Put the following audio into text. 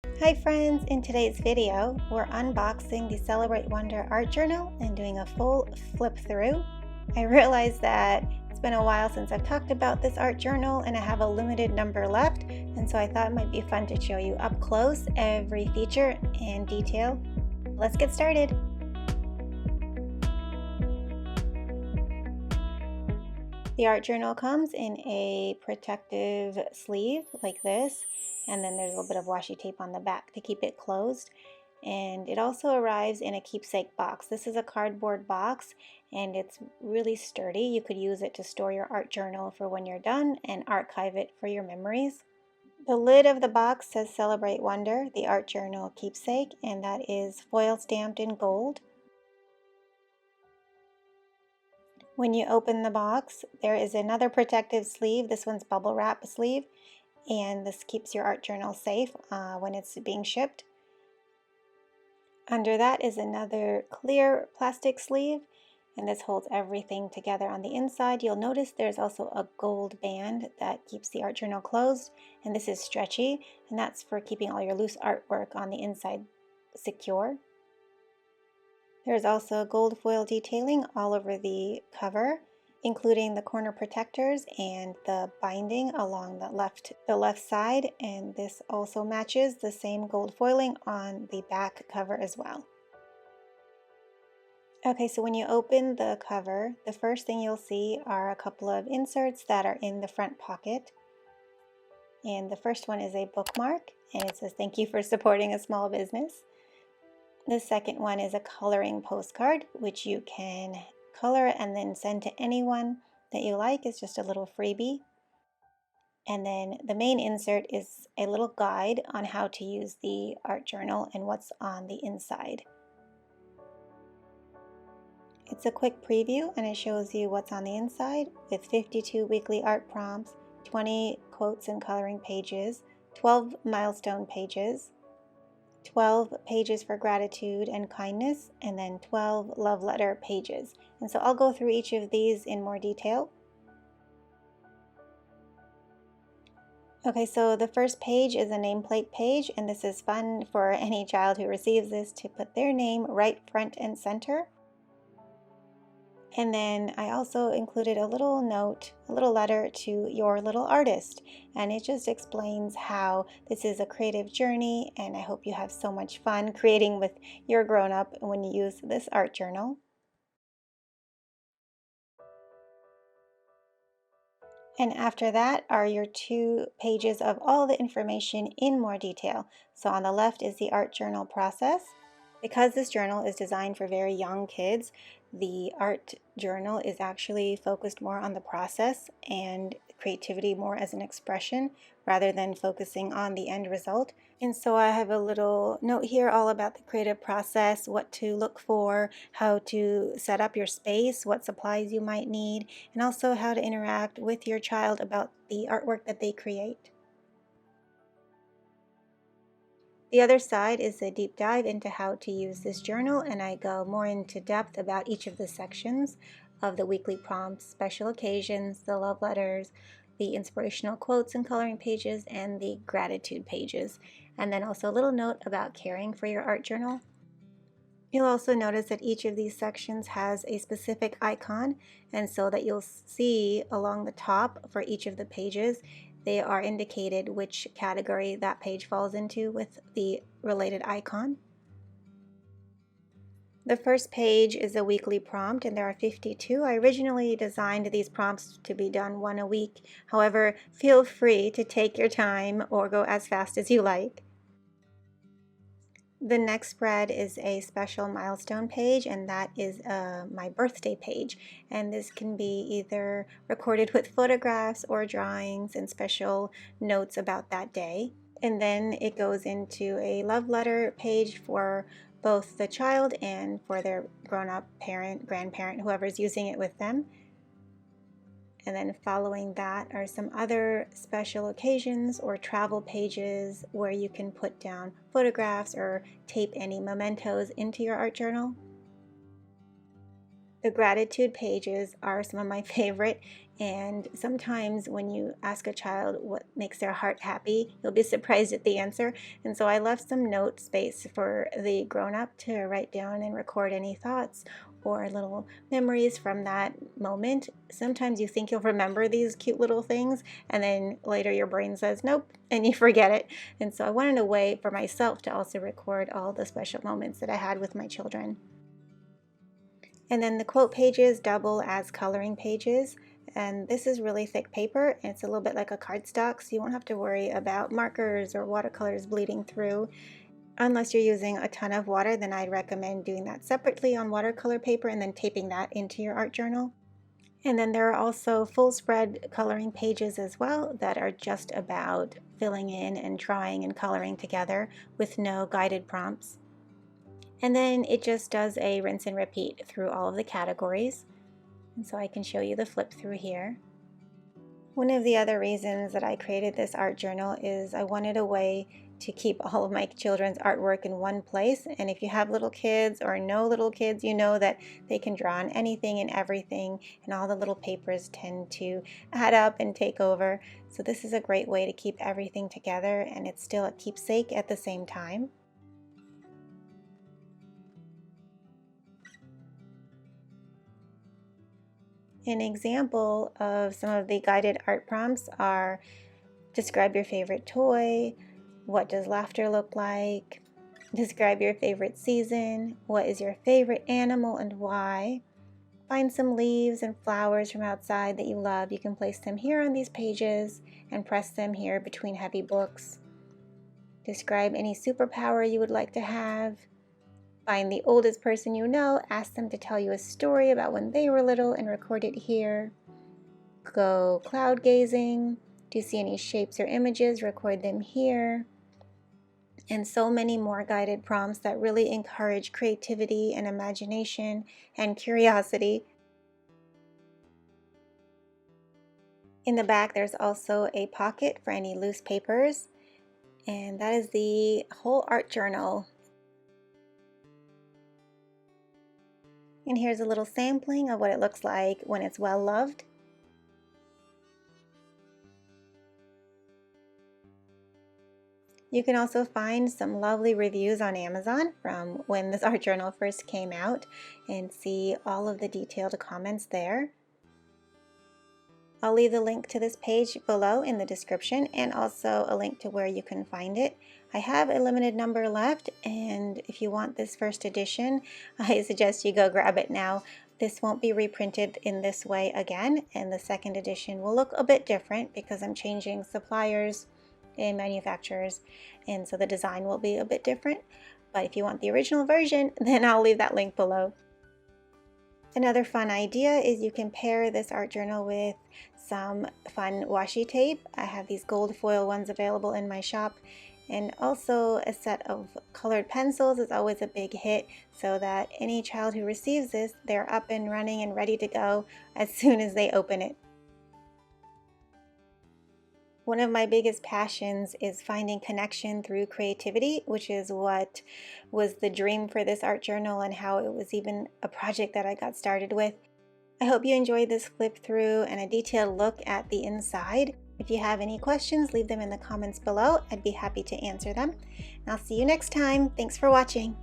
Hi friends, in today's video, we're unboxing the Celebrate Wonder art journal and doing a full flip through. I realized that it's been a while since I've talked about this art journal and I have a limited number left, and so I thought it might be fun to show you up close every feature and detail. Let's get started. The art journal comes in a protective sleeve like this, and then there's a little bit of washi tape on the back to keep it closed. And it also arrives in a keepsake box. This is a cardboard box and it's really sturdy. You could use it to store your art journal for when you're done and archive it for your memories. The lid of the box says Celebrate Wonder, the art journal keepsake, and that is foil stamped in gold. When you open the box, there is another protective sleeve. This one's bubble wrap sleeve, and this keeps your art journal safe when it's being shipped. Under that is another clear plastic sleeve, and this holds everything together on the inside. You'll notice there's also a gold band that keeps the art journal closed, and this is stretchy, and that's for keeping all your loose artwork on the inside secure. There's also gold foil detailing all over the cover, including the corner protectors and the binding along the left side, and this also matches the same gold foiling on the back cover as well. Okay, so when you open the cover, the first thing you'll see are a couple of inserts that are in the front pocket. And the first one is a bookmark, and it says, "Thank you for supporting a small business." The second one is a coloring postcard, which you can color and then send to anyone that you like. It's just a little freebie. And then the main insert is a little guide on how to use the art journal and what's on the inside. It's a quick preview and it shows you what's on the inside with 52 weekly art prompts, 20 quotes and coloring pages, 12 milestone pages, 12 pages for gratitude and kindness, and then 12 love letter pages. And so I'll go through each of these in more detail. Okay, so the first page is a nameplate page, and this is fun for any child who receives this to put their name right front and center. And then I also included a little note, a little letter to your little artist. And it just explains how this is a creative journey, and I hope you have so much fun creating with your grown-up when you use this art journal. And after that are your 2 pages of all the information in more detail. So on the left is the art journal process. Because this journal is designed for very young kids, the art journal is actually focused more on the process and creativity more as an expression rather than focusing on the end result. And so I have a little note here all about the creative process, what to look for, how to set up your space, what supplies you might need, and also how to interact with your child about the artwork that they create. The other side is a deep dive into how to use this journal, and I go more into depth about each of the sections of the weekly prompts, special occasions, the love letters, the inspirational quotes and coloring pages, and the gratitude pages. And then also a little note about caring for your art journal. You'll also notice that each of these sections has a specific icon, and so that you'll see along the top for each of the pages they are indicated which category that page falls into with the related icon. The first page is a weekly prompt, and there are 52. I originally designed these prompts to be done one a week. However, feel free to take your time or go as fast as you like. The next spread is a special milestone page, and that is my birthday page. And this can be either recorded with photographs or drawings and special notes about that day. And then it goes into a love letter page for both the child and for their grown-up parent, grandparent, whoever's using it with them. And then following that are some other special occasions or travel pages where you can put down photographs or tape any mementos into your art journal. The gratitude pages are some of my favorite, and sometimes when you ask a child what makes their heart happy, you'll be surprised at the answer. And so I left some note space for the grown-up to write down and record any thoughts or little memories from that moment. Sometimes you think you'll remember these cute little things, and then later your brain says nope, and you forget it. And so I wanted a way for myself to also record all the special moments that I had with my children. And then the quote pages double as coloring pages. And this is really thick paper, and it's a little bit like a cardstock, so you won't have to worry about markers or watercolors bleeding through. Unless you're using a ton of water, then I'd recommend doing that separately on watercolor paper and then taping that into your art journal. And then there are also full spread coloring pages as well that are just about filling in and drawing and coloring together with no guided prompts. And then it just does a rinse and repeat through all of the categories. And so I can show you the flip through here. One of the other reasons that I created this art journal is I wanted a way to keep all of my children's artwork in one place. And if you have little kids or no little kids, you know that they can draw on anything and everything, and all the little papers tend to add up and take over. So this is a great way to keep everything together, and it's still a keepsake at the same time. An example of some of the guided art prompts are: describe your favorite toy, what does laughter look like, describe your favorite season, what is your favorite animal and why, find some leaves and flowers from outside that you love. You can place them here on these pages and press them here between heavy books. Describe any superpower you would like to have. Find the oldest person you know, ask them to tell you a story about when they were little and record it here. Go cloud gazing. Do you see any shapes or images? Record them here. And so many more guided prompts that really encourage creativity and imagination and curiosity. In the back, there's also a pocket for any loose papers. And that is the whole art journal. And here's a little sampling of what it looks like when it's well loved. You can also find some lovely reviews on Amazon from when this art journal first came out and see all of the detailed comments there. I'll leave the link to this page below in the description, and also a link to where you can find it. I have a limited number left, and if you want this first edition, I suggest you go grab it now. This won't be reprinted in this way again, and the second edition will look a bit different because I'm changing suppliers and manufacturers, and so the design will be a bit different. But if you want the original version, then I'll leave that link below. Another fun idea is you can pair this art journal with some fun washi tape. I have these gold foil ones available in my shop, and also a set of colored pencils is always a big hit, so that any child who receives this, they're up and running and ready to go as soon as they open it. One of my biggest passions is finding connection through creativity, which is what was the dream for this art journal and how it was even a project that I got started with. I hope you enjoyed this flip through and a detailed look at the inside. If you have any questions, leave them in the comments below. I'd be happy to answer them. And I'll see you next time. Thanks for watching.